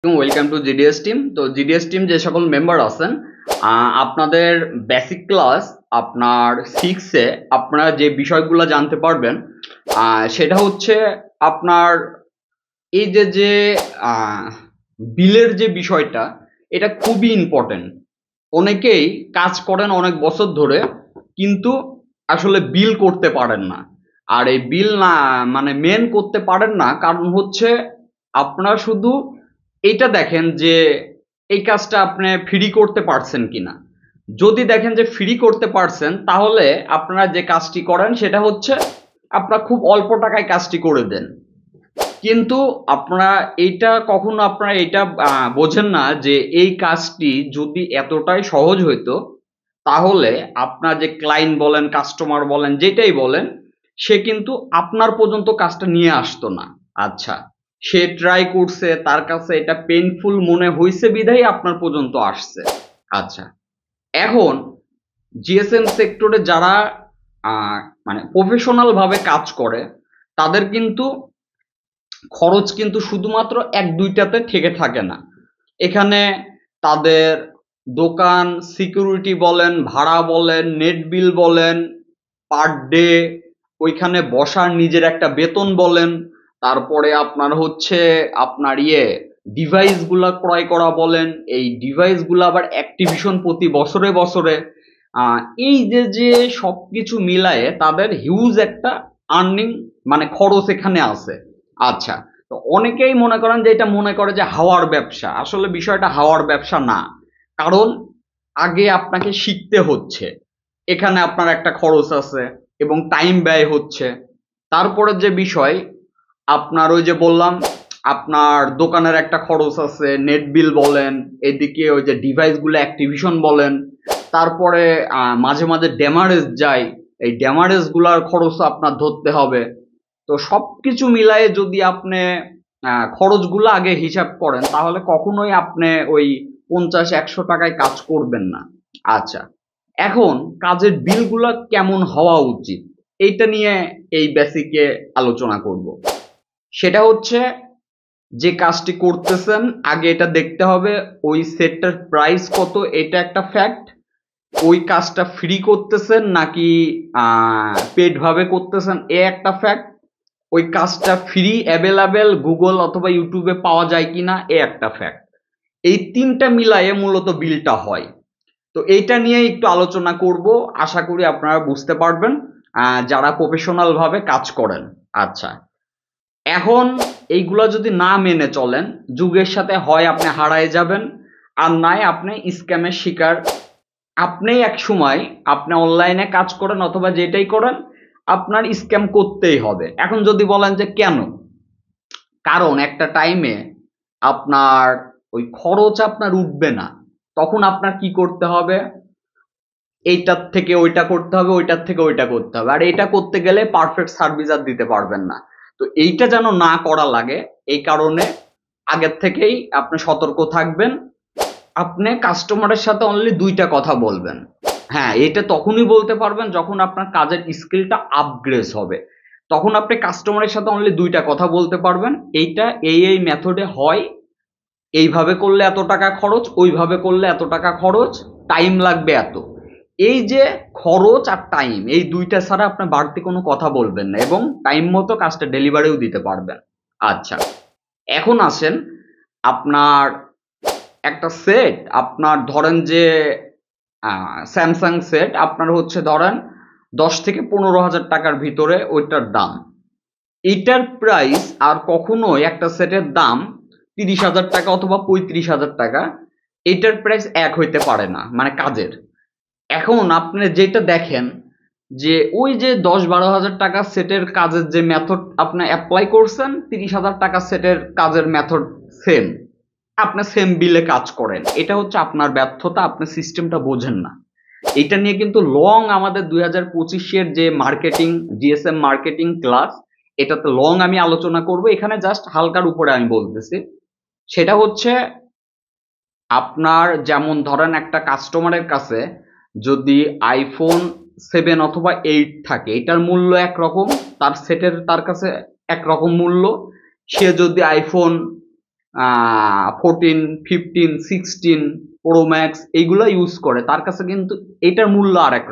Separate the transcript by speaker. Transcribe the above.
Speaker 1: Welcome to GDS team. তো GDS team যে সকল মেম্বার আছেন, আপনাদের বেসিক ক্লাস আপনার 6-এ আপনারা যে বিষয়গুলো জানতে পারবেন, সেটা হচ্ছে আপনার এই যে বিলের যে বিষয়টা, এটা খুবই ইম্পর্টেন্ট। অনেকেই কাজ করেন অনেক বছর ধরে, কিন্তু আসলে বিল করতে পারেন না। আর এই বিল না মানে মেন করতে পারেন না, কারণ হচ্ছে আপনারা শুধু এইটা দেখেন যে এই কাজটা আপনি ফ্রি করতে পারছেন কিনা। যদি দেখেন যে ফ্রি করতে পারছেন, তাহলে আপনারা যে কাজটি করেন সেটা হচ্ছে আপনারা খুব অল্প টাকায় কাজটি করে দেন। কিন্তু আপনারা এইটা বোঝেন না যে এই কাজটি যদি এতটাই সহজ হইতো, তাহলে আপনার যে ক্লায়েন্ট বলেন, কাস্টমার বলেন, যেটাই বলেন, সে কিন্তু আপনার পর্যন্ত কাজটা নিয়ে আসতো না। আচ্ছা, সে ট্রাই করছে, তার কাছে এটা পেইনফুল মনে হয়েছে বিধায় আপনার পর্যন্ত আসছে। আচ্ছা, এখন জিএসএম সেক্টরে যারা মানে প্রফেশনাল ভাবে কাজ করে, তাদের কিন্তু খরচ কিন্তু শুধুমাত্র এক দুইটাতে থেকে থাকে না। এখানে তাদের দোকান, সিকিউরিটি বলেন, ভাড়া বলেন, নেট বিল বলেন, পার ডে ওইখানে বসার নিজের একটা বেতন বলেন, তারপরে আপনার হচ্ছে আপনার ডিভাইস গুলা ক্রয় করা বলেন, এই ডিভাইস গুলা আবার অ্যাক্টিভিশন প্রতি বছরে বছরে, এই যে সবকিছু মিলায়ে তাদের হিউজ একটা আর্নিং মানে খরচ এখানে আছে। আচ্ছা, তো অনেকেই মনে করেন যে এটা মনে করে যে হাওয়ার ব্যবসা। আসলে বিষয়টা হাওয়ার ব্যবসা না। কারণ আগে আপনাকে শিখতে হচ্ছে, এখানে আপনার একটা খরচ আছে এবং টাইম ব্যয় হচ্ছে। তারপরে যে বিষয় আপনার ওই যে বললাম, আপনার দোকানের একটা খরচ আছে, নেট বিল বলেন, এদিকে ওই যে ডিভাইসগুলো অ্যাক্টিভিশন বলেন, তারপরে মাঝে মাঝে ড্যামারেজ যায়, এই ড্যামারেজ গুলার খরচ আপনার ধরতে হবে। তো সবকিছু মিলায়ে যদি আপনি খরচগুলো আগে হিসাব করেন, তাহলে কখনোই আপনি ওই 50-100 টাকায় কাজ করবেন না। আচ্ছা, এখন কাজের বিলগুলো কেমন হওয়া উচিত, এইটা নিয়ে এই বেসিকে আলোচনা করব। সেটা হচ্ছে, যে কাজটি করতেছেন আগে এটা দেখতে হবে ওই সেটটার প্রাইস কত, এটা একটা ফ্যাক্ট। ওই কাজটা ফ্রি করতেছেন নাকি পেড ভাবে করতেছেন, এ একটা ফ্যাক্ট। ওই কাজটা ফ্রি অ্যাভেলেবেল গুগল অথবা ইউটিউবে পাওয়া যায় কিনা, এ একটা ফ্যাক্ট। এই তিনটা মিলায়ে মূলত বিলটা হয়। তো এইটা নিয়ে একটু আলোচনা করব, আশা করি আপনারা বুঝতে পারবেন যারা প্রফেশনাল ভাবে কাজ করেন। আচ্ছা, এখন এইগুলা যদি না মেনে চলেন, যুগের সাথে হয় আপনি হারায় যাবেন, আর নাই আপনি স্ক্যামের শিকার। আপনি এক সময় আপনি অনলাইনে কাজ করেন অথবা যেটাই করেন, আপনার স্ক্যাম করতেই হবে। এখন যদি বলেন যে কেন, কারণ একটা টাইমে আপনার ওই খরচ আপনার উঠবে না, তখন আপনার কি করতে হবে, এইটার থেকে ওইটা করতে হবে, ওইটার থেকে ওইটা করতে হবে, আর এটা করতে গেলে পারফেক্ট সার্ভিস আর দিতে পারবেন না। তো এইটা যেন না করা লাগে, এই কারণে আগের থেকেই আপনি সতর্ক থাকবেন। আপনি কাস্টমারের সাথে অনলি দুইটা কথা বলবেন। হ্যাঁ, এটা তখনই বলতে পারবেন যখন আপনার কাজের স্কিলটা আপগ্রেড হবে। তখন আপনি কাস্টমারের সাথে অনলি দুইটা কথা বলতে পারবেন, এইটা এই মেথডে হয়, এইভাবে করলে এত টাকা খরচ, ওইভাবে করলে এত টাকা খরচ, টাইম লাগবে এত। এই যে খরচ আর টাইম, এই দুইটা ছাড়া আপনি বাড়তি কোনো কথা বলবেন না, এবং টাইম মতো কাজটা ডেলিভারিও দিতে পারবেন। আচ্ছা, এখন আসেন আপনার একটা সেট, আপনার ধরেন যে স্যামসাং সেট আপনার হচ্ছে ধরেন 10 থেকে 15 হাজার টাকার ভিতরে ওইটার দাম। এইটার প্রাইস আর কখনোই একটা সেটের দাম 30,000 টাকা অথবা 35,000 টাকা, এটার প্রাইস এক হইতে পারে না মানে কাজের। এখন আপনি যেটা দেখেন যে ওই যে 10-12 হাজার টাকা সেটের কাজের যে মেথড আপনি অ্যাপ্লাই করছেন, 30,000 টাকা সেটের কাজের মেথড সেম, আপনি সেম বিলে কাজ করেন, এটা হচ্ছে আপনার ব্যর্থতা, আপনি সিস্টেমটা বোঝেন না। এটা নিয়ে কিন্তু লং আমাদের 2025-এর যে মার্কেটিং, জিএসএম মার্কেটিং ক্লাস, এটাতে লং আমি আলোচনা করব, এখানে জাস্ট হালকার উপরে আমি বলতেছি। সেটা হচ্ছে, আপনার যেমন ধরেন একটা কাস্টমারের কাছে যদি আইফোন 7 অথবা 8 থাকে, এটার মূল্য একরকম, তার সেটের তার কাছে একরকম মূল্য। সে যদি আইফোন 14, 15, 16 প্রো ম্যাক্স এইগুলো ইউজ করে, তার কাছে কিন্তু এটার মূল্য আর এক